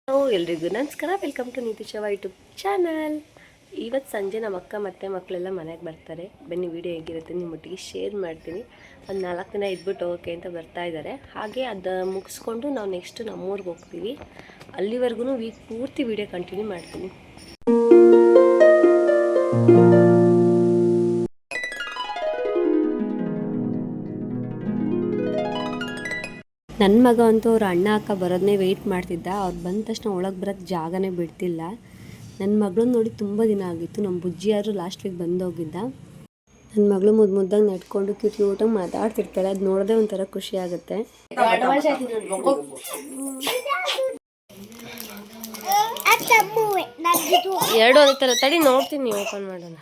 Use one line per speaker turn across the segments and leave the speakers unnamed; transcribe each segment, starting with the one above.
ಎಲ್ರಿಗೂ ನಮಸ್ಕಾರ. Welcome to ನೀತಿಶವ ಯೂಟ್ಯೂಬ್ ಚಾನಲ್. ಇವತ್ತು ಸಂಜೆ ನಮ್ಮ ಅಕ್ಕ ಮತ್ತು ಮಕ್ಕಳೆಲ್ಲ ಮನೆಗೆ ಬರ್ತಾರೆ. ಬನ್ನಿ ವಿಡಿಯೋ ಹೇಗಿರುತ್ತೆ ನಿಮ್ಮೊಟ್ಟಿಗೆ ಶೇರ್ ಮಾಡ್ತೀನಿ. ಒಂದು 4 ದಿನ ಇದ್ಬಿಟ್ಟು ಹೋಗೋಕ್ಕೆ ಅಂತ ಬರ್ತಾ ಇದ್ದಾರೆ. ಹಾಗೆ ಅದು ಮುಗಿಸ್ಕೊಂಡು ನಾವು ನೆಕ್ಸ್ಟ್ ನಮ್ಮೂರಿಗೆ ಹೋಗ್ತೀವಿ. ಅಲ್ಲಿವರೆಗೂ ವೀಕ್ ಪೂರ್ತಿ ವಿಡಿಯೋ ಕಂಟಿನ್ಯೂ ಮಾಡ್ತೀನಿ. ನನ್ನ ಮಗ ಅಂತೂ ಅವ್ರ ಅಣ್ಣ ಅಕ್ಕ ಬರೋದನ್ನೇ ವೆಯ್ಟ್ ಮಾಡ್ತಿದ್ದ. ಅವ್ರು ಬಂದ ತಕ್ಷಣ ಒಳಗೆ ಬರೋಕ್ಕೆ ಜಾಗನೇ ಬಿಡ್ತಿಲ್ಲ. ನನ್ನ ಮಗಳನ್ನ ನೋಡಿ ತುಂಬ ದಿನ ಆಗಿತ್ತು. ನಮ್ಮ ಬುಜ್ಜಿಯಾದ್ರು ಲಾಸ್ಟ್ ವೀಕ್ ಬಂದೋಗಿದ್ದ. ನನ್ನ ಮಗಳು ಮುದ್ದಾಗಿ ನಡ್ಕೊಂಡು ಕ್ಯೂಟಾಗಿ ಮಾತಾಡ್ತಿರ್ತಾಳೆ. ಅದು ನೋಡೋದೇ ಒಂಥರ ಖುಷಿ ಆಗುತ್ತೆ. ಎರಡು ಒಂದೇ ಥರ ತಡಿ ನೋಡ್ತೀನಿ, ಓಪನ್ ಮಾಡೋಣ.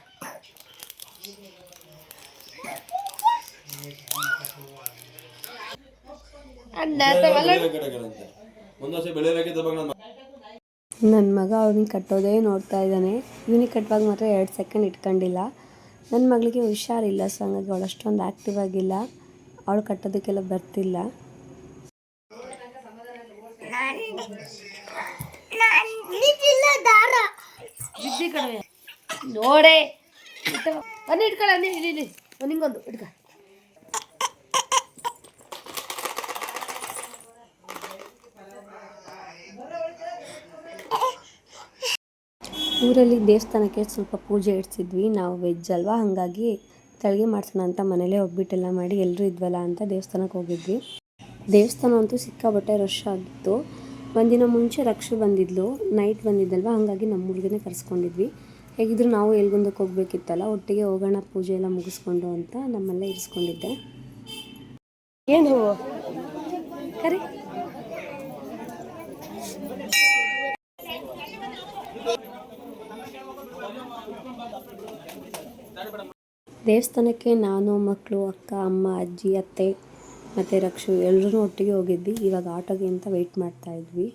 ನನ್ನ ಮಗ ಅವ್ನಿಗೆ ಕಟ್ಟೋದೇ ನೋಡ್ತಾ ಇದ್ದಾನೆ. ಇವನಿಗೆ ಕಟ್ಟುವಾಗ ಮಾತ್ರ 2 ಸೆಕೆಂಡ್ ಇಟ್ಕೊಂಡಿಲ್ಲ. ನನ್ನ ಮಗಳಿಗೆ ಹುಷಾರಿಲ್ಲ, ಸೊ ಹಂಗಾಗಿ ಅವಳು ಅಷ್ಟೊಂದು ಆ್ಯಕ್ಟಿವ್ ಆಗಿಲ್ಲ. ಅವಳು ಕಟ್ಟೋದಕ್ಕೆಲ್ಲ ಬರ್ತಿಲ್ಲ. ನೋಡೇ ಇಟ್ಕೊಳ್ಳ ನಿಂಗೊಂದು ಇಟ್ಕ. ಊರಲ್ಲಿ ದೇವಸ್ಥಾನಕ್ಕೆ ಸ್ವಲ್ಪ ಪೂಜೆ ಇಡ್ಸಿದ್ವಿ. ನಾವು ವೆಜ್ ಅಲ್ವಾ, ಹಾಗಾಗಿ ತಳಿಗೆ ಮಾಡ್ಸೋಣ ಅಂತ ಮನೇಲೇ ಒಬ್ಬಿಟ್ಟೆಲ್ಲ ಮಾಡಿ ಎಲ್ಲರೂ ಇದ್ವಲ್ಲ ಅಂತ ದೇವಸ್ಥಾನಕ್ಕೆ ಹೋಗಿದ್ವಿ. ದೇವಸ್ಥಾನ ಅಂತೂ ಸಿಕ್ಕಾಬಟ್ಟೆ ರಶ್ ಆಗಿತ್ತು. ಒಂದಿನ ಮುಂಚೆ ರಕ್ಷೆ ಬಂದಿದ್ಲು, ನೈಟ್ ಬಂದಿದ್ದಲ್ವ, ಹಾಗಾಗಿ ನಮ್ಮ ಹುಡುಗನೇ ಕರೆಸ್ಕೊಂಡಿದ್ವಿ. ಹೇಗಿದ್ರು ನಾವು ಎಲ್ಗುಂದಕ್ಕೆ ಹೋಗ್ಬೇಕಿತ್ತಲ್ಲ, ಒಟ್ಟಿಗೆ ಹೋಗೋಣ ಪೂಜೆ ಎಲ್ಲ ಮುಗಿಸ್ಕೊಂಡು ಅಂತ ನಮ್ಮಲ್ಲೇ ಇರಿಸ್ಕೊಂಡಿದ್ದೆ. ಏನು ಕರಿ ದೇವಸ್ಥಾನಕ್ಕೆ ನಾನು, ಮಕ್ಕಳು, ಅಕ್ಕ, ಅಮ್ಮ, ಅಜ್ಜಿ, ಅತ್ತೆ ಮತ್ತು ರಕ್ಷು ಎಲ್ಲರೂ ಒಟ್ಟಿಗೆ ಹೋಗಿದ್ವಿ. ಇವಾಗ ಆಟೋಗೆ ಅಂತ ವೆಯ್ಟ್ ಮಾಡ್ತಾ ಇದ್ವಿ.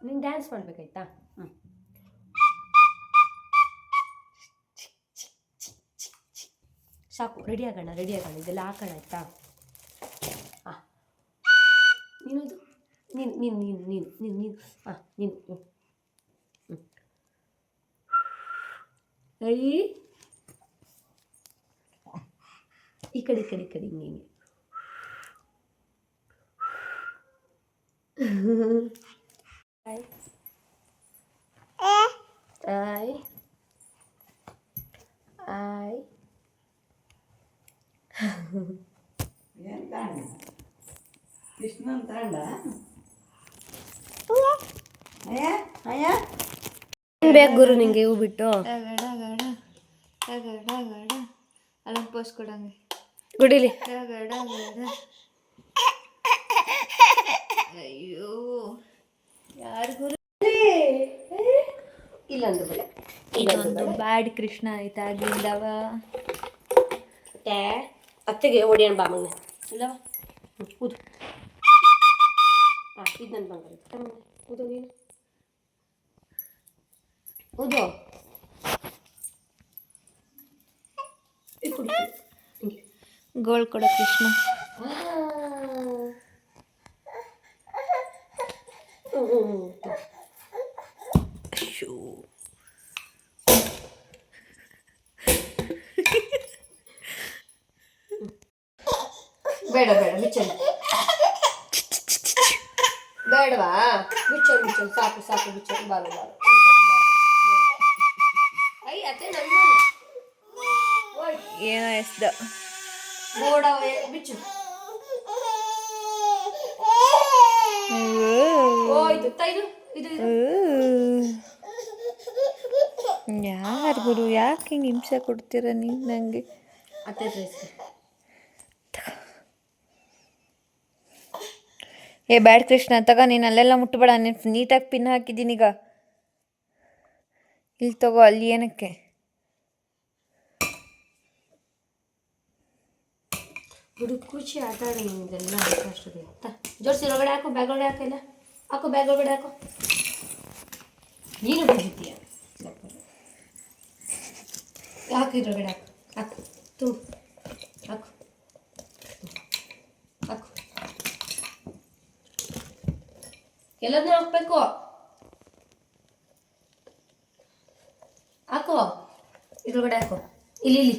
ನೀನು ಡ್ಯಾನ್ಸ್ ಮಾಡಬೇಕಾಯ್ತಾ? ಸಾಕು, ರೆಡಿ ಆಗೋಣ. ಇದೆಲ್ಲ ಹಾಕೋಣ ಆಯ್ತಾ? ಹಾಂ, ನೀನದು ನೀನು ಹಾಂ, ನೀನು ಈ ಕಡೆ ಹಿಂಗೆ ಬೇಕು ಗುರು ನಿಂಗೆ ಹೂ ಬಿಟ್ಟು
ಅಲ್ಲೊಂದು ಪೋಸ್ ಕೊಡಂಗೆ
ಗುಡಿಲಿ.
ಅಯ್ಯೋ ಯಾರು ಗುರು
ಇಲ್ಲೊಂದು
ಇದೊಂದು ಬ್ಯಾಡ್ ಕೃಷ್ಣ ಆಯ್ತಾ ಆಗಿಂದವ
ಅತ್ತೆಗೆ ಹೊಡಿಯೋಣ ಬಾ ಮಗನ ಇಲ್ಲವ. ಊದು. ಹಾಂ, ಇದು ನನ್ನ ಬಂಗಾರ. ಊದು ನೀನು, ಊದು.
ಗೋಳ್ ಕೊಡ ಕೃಷ್ಣ.
ಬೇಡ ಬಿಚ್ಚಲ್ಲ, ಬೇಡವಾ? ಬಿಚ್ಚಲ್ ಸಾಕು ಬಿಚ್ಚಲ್. ಬಾರು
ಏನೋ ಎಸ್ದ
ಬೋಡ ಬಿಚ್ಚು.
ಯಾರು ಗುರು, ಯಾಕೆ ಹಿಂಗೆ ಹಿಂಸೆ ಕೊಡ್ತೀರ ನೀವು ನನಗೆ?
ಅತ್ತೆ ಡ್ರೆಸ್
ಏ ಬ್ಯಾಡ್ ಕೃಷ್ಣ ತಗ, ನೀನು ಅಲ್ಲೆಲ್ಲ ಮುಟ್ಟಬೇಡ, ನೀನು ನೀಟಾಗಿ ಪಿನ್ ಹಾಕಿದ್ದೀನಿ ಈಗ. ಇಲ್ಲಿ ತಗೋ, ಅಲ್ಲಿ ಏನಕ್ಕೆ?
ಹುಡುಗ ಖುಷಿ ಆಟ ಆಡಿ ನಿಮಗೆಲ್ಲ ಅಷ್ಟೊಂದು ಜೋಡಿಸಿ ಒಳಗಡೆ ಹಾಕು, ಬ್ಯಾಗ್ ಒಳಗಡೆ ಹಾಕಿಲ್ಲ ಹಾಕು, ಬ್ಯಾಗ್ ಒಳಗಡೆ ಹಾಕು. ನೀನು ಬಿಡ್ತೀಯ ಹಾಕು, ಇದ್ರೊಳಗಡೆ ಹಾಕು, ಹಾಕು ತುಂಬ ಹಾಕು ಹಾಕು, ಎಲ್ಲದನ್ನೂ ಹಾಕ್ಬೇಕು. ಹಾಕು, ಇದ್ರೊಳಗಡೆ ಹಾಕು, ಇಲ್ಲಿ ಇಲ್ಲಿ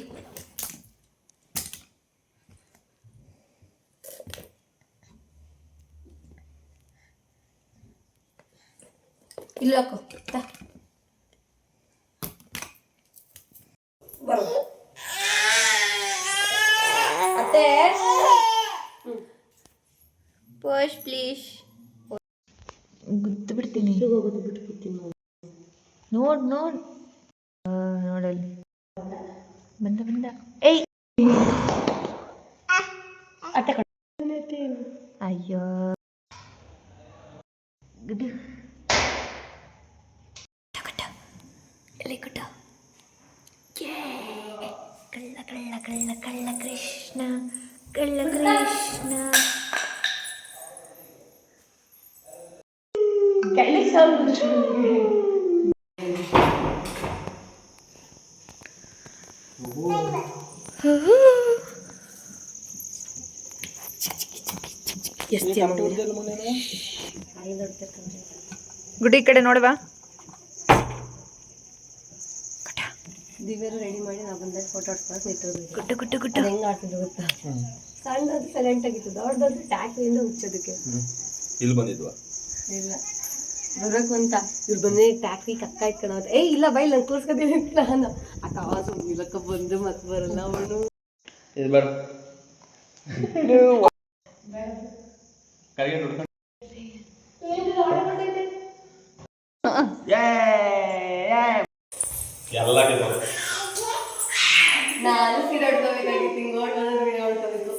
ಇಲ್ಲಿ ಹಾಕು. ಮತ್ತೆ
ಪೋಸ್ಟ್ ಪ್ಲೀಸ್. ಗುದ್ದು ಬಿಡ್ತೀನಿ,
ಹೋಗೋದು ಬಿಟ್ಬಿಡ್ತೀನಿ.
ನೋಡ್ ನೋಡಲ್ಲಿ ಬಂದ ಏಯ್
ಅತ್ತೆ
ಅಯ್ಯೋ ಗುಡ್ಡು ಎಲ್ಲಿ ಗುಡ್ಡ. ಕಳ್ಳ ಕಳ್ಳ ಕಳ್ಳ ಕಳ್ಳ ಕೃಷ್ಣ, ಕಳ್ಳ ಕೃಷ್ಣ. ಗುಡ್ಡು ಈ ಕಡೆ ನೋಡವಾ.
ದಿವ್ಯರು ರೆಡಿ ಮಾಡಿ ನಾವು ಬಂದಾಗ ಫೋಟೋ ಹೊಡ್ಸ್ಕೊಂಡು ನಿಂತೋದು.
ಗುಡ್ಡು ಗುಡ್ಡು ಗುಡ್ಡು
ಹೆಂಗೆ ಆಡ್ತಿದ್ರು ಗೊತ್ತಾ? ಸಣ್ಣದು ಸೈಲೆಂಟ್ ಆಗಿತ್ತು, ದೊಡ್ಡದು ಟ್ಯಾಕ್ರಿಯಿಂದ ಹುಚ್ಚೋದಕ್ಕೆ
ಇಲ್ಲಿ ಬಂದಿದ್ವಾ?
ಇಲ್ಲ ಬರ್ಬೇಕು ಅಂತ ಇವ್ರು ಬಂದೇ ಟ್ಯಾಕ್ರಿ ಕಕ್ಕ ಇಟ್ಕೊಳ. ಇಲ್ಲ ಬೈ ನಂಗೆ ತೋರ್ಸ್ಕೊತೀನಿ ನಾನು ಅಕ್ಕ ಸುಮ್ಮನಿಲ್ಲಕ್ಕ ಬಂದು ಮತ್ತೆ ಬರಲ್ಲ ಅವನು.
ಇದು ಬೇಡ ಕರಿಗೆ ನೋಡ್ಕೊಂಡು ಎಲ್ಲ
ನಾನು ಸೀರೆ ಹೊಡ್ಕೋಬೇಕಾಗಿತ್ತು, ಹಿಂಗೆ ಹೊಡ್ಕೋದ್ರೆ ಸೀರೆ ಹೊಡ್ಕೋಬೇಕು.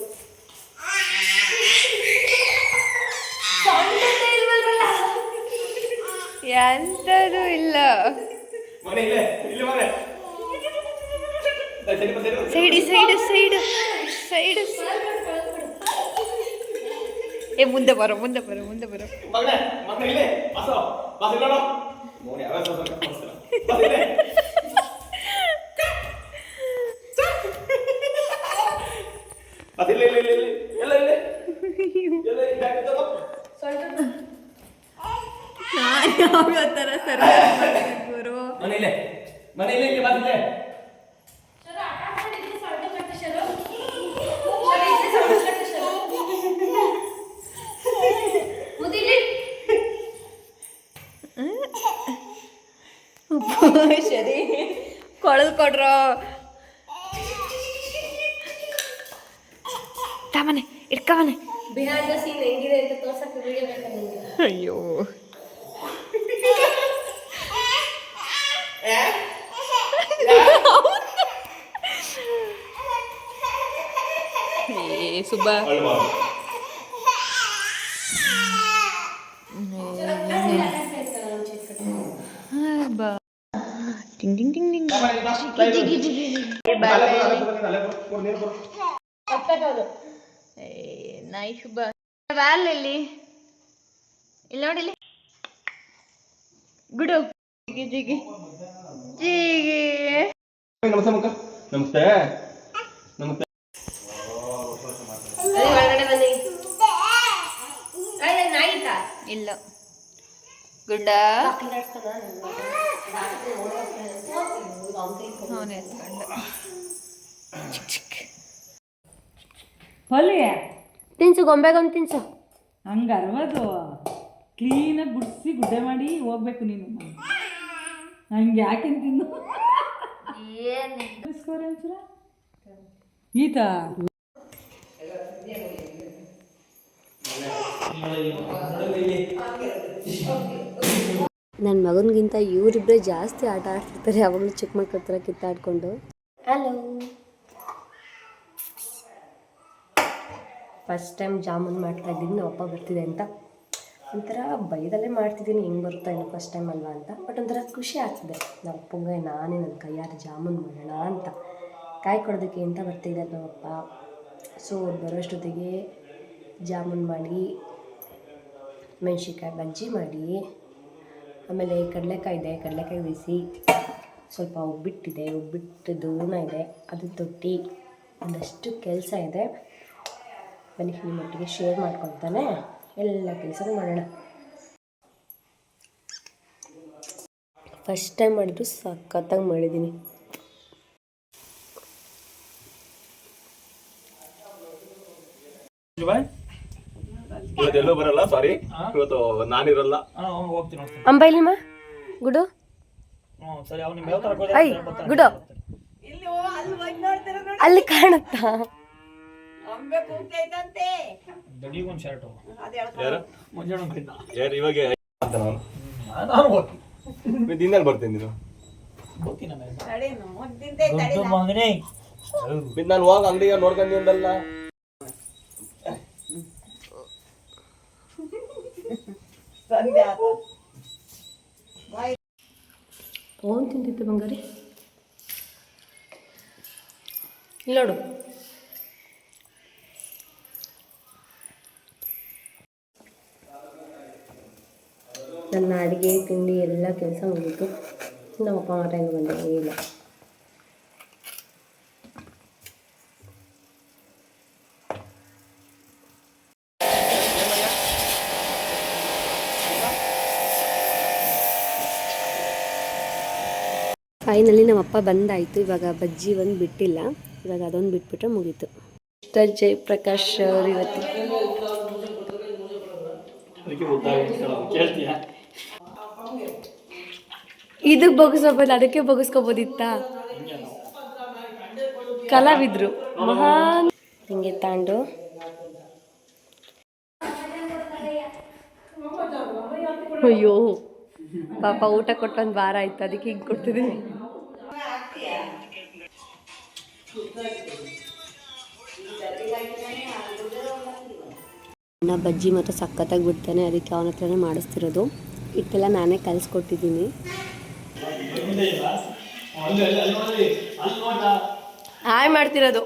ಎಂಥದ್ದು ಇಲ್ಲ. Side side side side. ಏ ಮುಂದೆ ಬರೋ ಮುಂದೆ ಬರೋ ಮುಂದೆ ಬರೋ. ಯಾವ ಥರ ಸರ್ ಗುರು
ಮನೇಲೆ ಇಲ್ಲಿ ಬಂದಿದೆ.
ಸರಿ ಕೊಳಲ್ ಕೊಡ್ರೋ ತಾಮನೆ ಇಟ್ಕವನೆ.
ಬಿಹಾರದ ಸೀನ್ ಹೆಂಗಿದೆ ಅಂತ ತೋರ್ಸಕ್ಕೆ ವಿಡಿಯೋ ಬೇಕಾ ನಿಮಗೆ?
ಅಯ್ಯೋ ಏ ಸುಬ್ಬ ಬಾ ಟಿಂಗ್ ಟಿಂಗ್ ಟಿಂಗ್ ಟಿಂಗ್. ನಾಯಿ ಶುಭ ವ್ಯಾಲಲ್ಲಿ ಇಲ್ಲಿ ನೋಡಿಲಿ ಗುಡು ಜಿಗಿ ಜಿಗಿ ಜಿಗಿ.
ನಮಸ್ತೆ ಮುಖ ನಮಸ್ತೆ ನಮಸ್ತೆ.
ಒಳಗಡೆ ಬನ್ನಿ. ನಾಯಿತಾ
ಇಲ್ಲ ಗುಡ್ಡ ಅವನೇ ಎತ್ಕೊಂಡ ಚಿಕ್ ಚಿಕ್
ಹೊಲಿಯ
ತಿನ್ಸು, ಗೊಂಬೆಗೊಂದು ತಿನ್ಸು.
ಹಂಗೆ ಅರ್ವದು ಕ್ಲೀನಾಗಿ ಗುಡಿಸಿ ಗುಡ್ಡೆ ಮಾಡಿ ಹೋಗ್ಬೇಕು ನೀನು. ಹಂಗೆ ಯಾಕೆ ತಿನ್ನು ಈತ
ನನ್ನ ಮಗನಿಗಿಂತ ಇವರಿಬ್ಬರೇ ಜಾಸ್ತಿ ಆಟ ಆಡ್ತಿರ್ತಾರೆ ಯಾವಾಗಲೂ ಚಿಕ್ಕ ಮಕ್ಕಳ ಹತ್ರ ಕಿತ್ತಾಡ್ಕೊಂಡು. ಹಲೋ ಫಸ್ಟ್ ಟೈಮ್ ಜಾಮೂನ್ ಮಾಡ್ತಾಯಿದ್ದೀನಿ ನಮ್ಮ ಅಪ್ಪ ಬರ್ತಿದೆ ಅಂತ. ಒಂಥರ ಭಯದಲ್ಲೇ ಮಾಡ್ತಿದ್ದೀನಿ, ಹೆಂಗೆ ಬರುತ್ತಾ ಏನೋ ಫಸ್ಟ್ ಟೈಮ್ ಅಲ್ವಾ ಅಂತ. ಬಟ್ ಒಂಥರ ಖುಷಿ ಆಗ್ತಿದೆ, ನಮ್ಮ ಅಪ್ಪಂಗೆ ನಾನೇ ನನ್ನ ಕೈಯಾರೆ ಜಾಮೂನ್ ಮಾಡೋಣ ಅಂತ. ಕಾಯಿ ಕೊಡೋದಕ್ಕೆ ಅಂತ ಬರ್ತಿದ್ದಾರೆ ನಮ್ಮಪ್ಪ. ಸೊ ಅವ್ರು ಬರೋಷ್ಟೊತ್ತಿಗೆ ಜಾಮೂನ್ ಮಾಡಿ, ಮೆಣಸಿನ್ಕಾಯಿ ಬಜ್ಜಿ ಮಾಡಿ, ಆಮೇಲೆ ಕಡಲೆಕಾಯಿ ಇದೆ, ಕಡಲೆಕಾಯಿ ಬೇಯಿಸಿ, ಸ್ವಲ್ಪ ಒಬ್ಬಿಟ್ಟಿದೆ, ಒಬ್ಬಿಟ್ಟು ಹೂರ್ಣ ಇದೆ, ಅದು ತೊಟ್ಟಿ, ಒಂದಷ್ಟು ಕೆಲಸ ಇದೆ. ಬನ್ನಿ ನಿಮ್ಮೊಟ್ಟಿಗೆ ಶೇರ್ ಮಾಡ್ಕೊಳ್ತಾನೆ ಎಲ್ಲ ಕೆಲಸನೂ ಮಾಡೋಣ. ಫಸ್ಟ್ ಟೈಮ್ ಮಾಡಿದ್ರು ಸಖತ್ತಾಗಿ ಮಾಡಿದ್ದೀನಿ.
ಇವತ್ತು ಎಲ್ಲೂ ಬರಲ್ಲ, ಸಾರಿ, ಇವತ್ತು ನಾನಿರಲ್ಲ.
ಅಂಬೈಲಿಮ್ಮ ಗುಡು ಐ ಗುಡು ಅಲ್ಲಿ ಕಾಣುತ್ತಾ?
ಯಾರು ಇವಾಗ ದಿನಲ್ಲಿ ಬರ್ತೀನಿ ನೀನು. ನಾನು ಹೋಗ ಅಂಗಡಿಗೆ ನೋಡ್ಕೊಂಡಿದ್ದಲ್ಲ.
ಓನ್ ತಿಂತಿತ್ತು ಬಂಗಾರಿ, ಇಲ್ಲಿ ನೋಡು. ನನ್ನ ಅಡುಗೆ ತಿಂಡಿ ಎಲ್ಲ ಕೆಲಸ ಮುಗೀತು. ನಮ್ಮಪ್ಪ ಮಾತ್ರ ಏನು ಬಂದೇ ಇಲ್ಲ. ಫೈನಲಿ ನಮ್ಮಪ್ಪ ಬಂದಾಯಿತು. ಇವಾಗ ಬಜ್ಜಿ ಒಂದು ಬಿಟ್ಟಿಲ್ಲ, ಇವಾಗ ಅದೊಂದು ಬಿಟ್ಬಿಟ್ರೆ ಮುಗೀತು. ಮಿಸ್ಟರ್ ಜಯಪ್ರಕಾಶ್ ಅವರು ಇವತ್ತು ಇದಕ್ಕೆ ಬಗ್ಸ್ಕೋಬೋದು, ಅದಕ್ಕೆ ಬಗ್ಸ್ಕೋಬೋದಿತ್ತ. ಕಲಾವಿದ್ರು ಮಹಾನ್ ಹಿಂಗೆ ತಾಂಡು ಅಯ್ಯೋ ಪಾಪ ಊಟ ಕೊಟ್ಟೊಂದು ವಾರ ಆಯ್ತು, ಅದಕ್ಕೆ ಹಿಂಗೆ ಕೊಡ್ತಿದ್ದೀನಿ. ಅಣ್ಣ ಬಜ್ಜಿ ಮತ್ತು ಸಖತ್ತಾಗಿ ಬಿಡ್ತಾನೆ, ಅದಕ್ಕೆ ಅವನ ಹತ್ರನೇ ಮಾಡಿಸ್ತಿರೋದು. ಹಿಟ್ಟೆಲ್ಲ ನಾನೇ ಕಲಿಸ್ಕೊಟ್ಟಿದ್ದೀನಿ. ಹಾಯ್ ಮಾಡ್ತಿರೋದು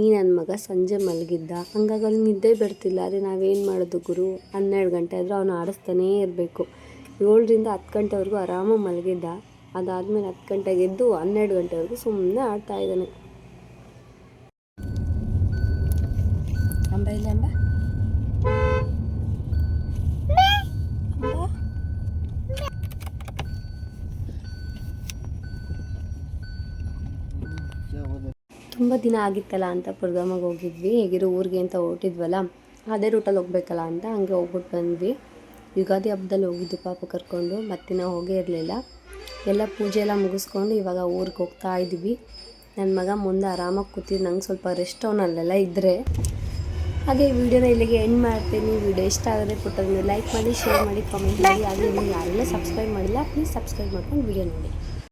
ಈ ನನ್ನ ಮಗ ಸಂಜೆ ಮಲಗಿದ್ದ, ಹಂಗಾಗಿ ಅವ್ನಿಗೆ ನಿದ್ದೆ ಬರ್ತಿಲ್ಲ. ಅದೇ ನಾವೇನು ಮಾಡೋದು ಗುರು, 12 ಗಂಟೆ ಆದರೂ ಅವನು ಆಡಿಸ್ತಾನೇ ಇರಬೇಕು. 7ರಿಂದ 10 ಗಂಟೆವರೆಗೂ ಆರಾಮಾಗಿ ಮಲಗಿದ್ದ. ಅದಾದಮೇಲೆ 10 ಗಂಟೆಗೆ ಎದ್ದು 12 ಗಂಟೆವರೆಗೂ ಸುಮ್ಮನೆ ಆಡ್ತಾ ಇದ್ದಾನೆ. ಅಂಬ ಇಲ್ಲ ಅಂಬ ತುಂಬ ದಿನ ಆಗಿತ್ತಲ್ಲ ಅಂತ ಪ್ರೋಗ್ರಾಮಿಗೆ ಹೋಗಿದ್ವಿ. ಹೇಗಿರೋ ಊರಿಗೆ ಅಂತ ಹೊರಟಿದ್ವಲ್ಲ, ಅದೇ ರೂಟಲ್ಲಿ ಹೋಗ್ಬೇಕಲ್ಲ ಅಂತ ಹಂಗೆ ಹೋಗ್ಬಿಟ್ಟು ಬಂದ್ವಿ. ಯುಗಾದಿ ಹಬ್ಬದಲ್ಲಿ ಹೋಗಿದ್ದು ಪಾಪ ಕರ್ಕೊಂಡು, ಮತ್ತೆ ನಾವು ಹೋಗೇ ಇರಲಿಲ್ಲ. ಎಲ್ಲ ಪೂಜೆ ಎಲ್ಲ ಮುಗಿಸ್ಕೊಂಡು ಇವಾಗ ಊರಿಗೆ ಹೋಗ್ತಾ ಇದ್ವಿ. ನನ್ನ ಮಗ ಮುಂದೆ ಆರಾಮಾಗಿ ಕೂತಿದ್ದು, ನಂಗೆ ಸ್ವಲ್ಪ ರೆಸ್ಟ್ ಅವನಲ್ಲೆಲ್ಲ ಇದ್ದರೆ. ಹಾಗೆ ವಿಡಿಯೋನ ಇಲ್ಲಿಗೆ ಎಂಡ್ ಮಾಡ್ತೀನಿ. ವಿಡಿಯೋ ಇಷ್ಟ ಆದರೆ ಪುಟ್ಟದನ್ನು ಲೈಕ್ ಮಾಡಿ, ಶೇರ್ ಮಾಡಿ, ಕಾಮೆಂಟ್ ಮಾಡಿ. ಹಾಗೆ ನೀವು ಯಾರೆಲ್ಲ ಸಬ್ಸ್ಕ್ರೈಬ್ ಮಾಡಿಲ್ಲ ಪ್ಲೀಸ್ ಸಬ್ಸ್ಕ್ರೈಬ್ ಮಾಡ್ಕೊಂಡು ವಿಡಿಯೋ ನೋಡಿ.